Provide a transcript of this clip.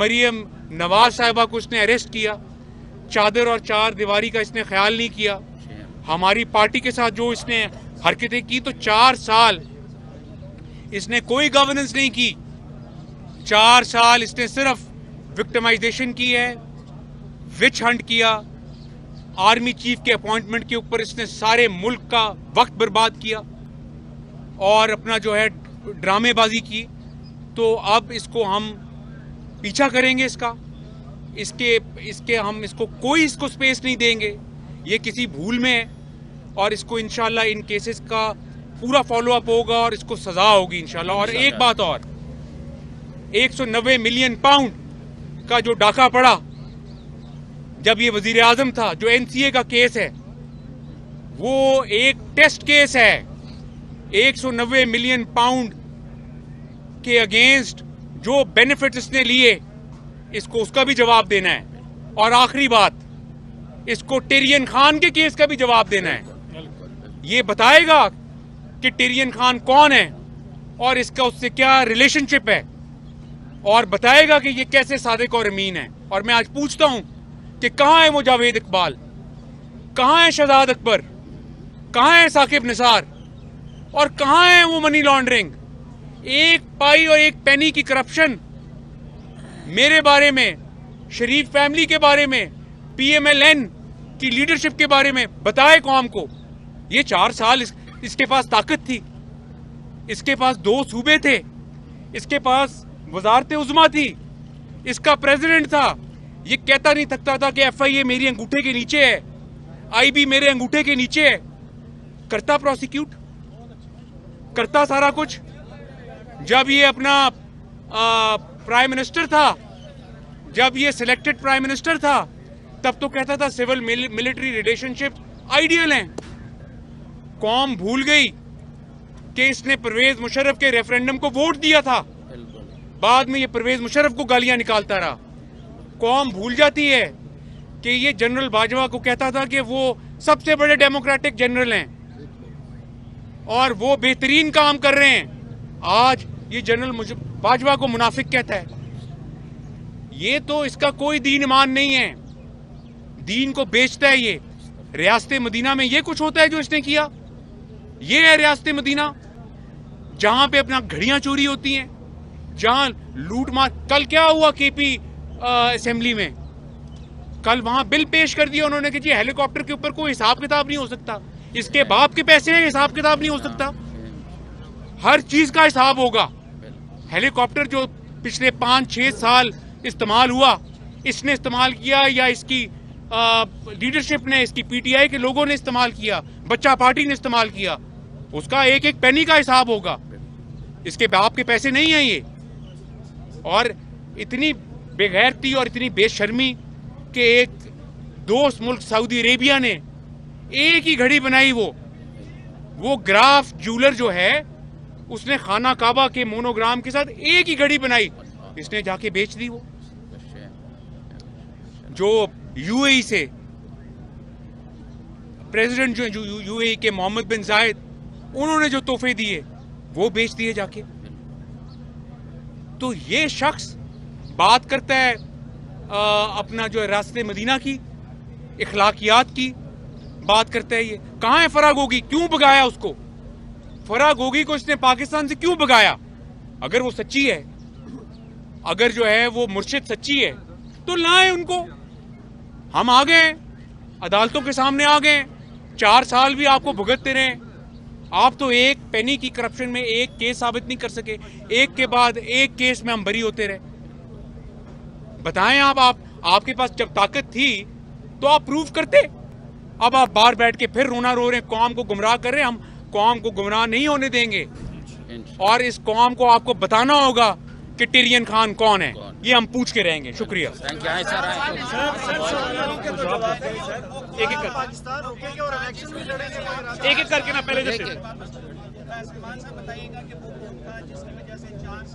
मरियम नवाज साहिबा को इसने अरेस्ट किया, चादर और चार दीवारी का इसने ख्याल नहीं किया। हमारी पार्टी के साथ जो इसने हरकतें की, तो 4 साल इसने कोई गवर्नेंस नहीं की। 4 साल इसने सिर्फ विक्टिमाइजेशन की है, विच हंट किया, आर्मी चीफ के अपॉइंटमेंट के ऊपर इसने सारे मुल्क का वक्त बर्बाद किया और अपना जो है ड्रामेबाजी की। तो अब इसको हम पीछा करेंगे इसके हम इसको कोई स्पेस नहीं देंगे। ये किसी भूल में है और इसको इंशाल्लाह इन केसेस का पूरा फॉलो अप होगा और इसको सजा होगी इंशाल्लाह। और एक बात और, 190 मिलियन पाउंड का जो डाका पड़ा जब ये वजीर आजम था, जो एनसीए का केस है, वो एक टेस्ट केस है। 190 मिलियन पाउंड के अगेंस्ट जो बेनिफिट्स इसने लिए, इसको उसका भी जवाब देना है। और आखिरी बात, इसको टिरियन खान के केस का भी जवाब देना है। ये बताएगा कि टिरियन खान कौन है और इसका उससे क्या रिलेशनशिप है, और बताएगा कि ये कैसे सादिक और अमीन है। और मैं आज पूछता हूं कि कहां है वो जावेद इकबाल, कहां है शहजाद अकबर, कहां है साकिब निसार, और कहां है वो मनी लॉन्ड्रिंग। एक पाई और एक पेनी की करप्शन मेरे बारे में, शरीफ फैमिली के बारे में, PMLN की लीडरशिप के बारे में बताए कौम को। ये 4 साल इसके पास ताकत थी, इसके पास 2 सूबे थे, इसके पास वजारत उज़्मा थी, इसका प्रेसिडेंट था। ये कहता नहीं थकता था कि FIA मेरी अंगूठे के नीचे है, IB मेरे अंगूठे के नीचे है। करता प्रोसिक्यूट, करता सारा कुछ। जब ये अपना प्राइम मिनिस्टर था, जब ये सिलेक्टेड प्राइम मिनिस्टर था, तब तो कहता था सिविल मिलिट्री रिलेशनशिप आइडियल हैं। कौम भूल गई कि इसने परवेज मुशर्रफ के रेफरेंडम को वोट दिया था, बाद में ये परवेज मुशर्रफ को गालियां निकालता रहा। कौम भूल जाती है कि ये जनरल बाजवा को कहता था कि वो सबसे बड़े डेमोक्रेटिक जनरल हैं और वो बेहतरीन काम कर रहे हैं। आज ये जनरल बाजवा को मुनाफिक कहता है। ये तो इसका कोई दीन ईमान नहीं है, दीन को बेचता है ये। रियासत मदीना में ये कुछ होता है जो इसने किया। ये है रियासत मदीना, जहां पे अपना घड़ियां चोरी होती हैं, जहां लूट मार। कल क्या हुआ KP असेंबली में, कल वहां बिल पेश कर दिया उन्होंने कि जी हेलीकॉप्टर के ऊपर कोई हिसाब किताब नहीं हो सकता, इसके बाप के पैसे हैं, हिसाब किताब नहीं हो सकता। हर चीज का हिसाब होगा। हेलीकॉप्टर जो पिछले 5-6 साल इस्तेमाल हुआ, इसने इस्तेमाल किया या इसकी लीडरशिप ने, इसकी PTI के लोगों ने इस्तेमाल किया, बच्चा पार्टी ने इस्तेमाल किया, उसका एक एक पेनी का हिसाब होगा। इसके बाप के पैसे नहीं है ये। और इतनी बेगैरती और इतनी बेशर्मी कि एक दोस्त मुल्क सऊदी अरेबिया ने एक ही घड़ी बनाई, वो ग्राफ ज्वेलर जो है, उसने खाना काबा के मोनोग्राम के साथ एक ही घड़ी बनाई, इसने जाके बेच दी। वो जो UAE से प्रेसिडेंट जो UAE के मोहम्मद बिन जायद, उन्होंने जो तोहफे दिए वो बेच दिए जाके। तो ये शख्स बात करता है अपना जो रास्ते मदीना की, इखलाकियात की बात करता है। ये कहां है फराह गोगी, क्यों भगाया उसको? फराह गोगी को इसने पाकिस्तान से क्यों भगाया? अगर वो सच्ची है, अगर जो है वो मुर्शिद सच्ची है, तो लाए उनको। हम आ गए, अदालतों के सामने आ गए, 4 साल भी आपको भुगतते रहे। आप तो एक पेनी की करप्शन में एक केस साबित नहीं कर सके, एक के बाद एक केस में हम बरी होते रहे। बताएं आपके पास जब ताकत थी तो आप प्रूव करते। अब आप बाहर बैठ के फिर रोना रो रहे हैं, कौम को गुमराह कर रहे हैं। हम कौम को गुमराह नहीं होने देंगे और इस कौम को आपको बताना होगा कि टिरियन खान कौन है। ये हम पूछ के रहेंगे। शुक्रिया। एक एक करके ना, पहले जैसे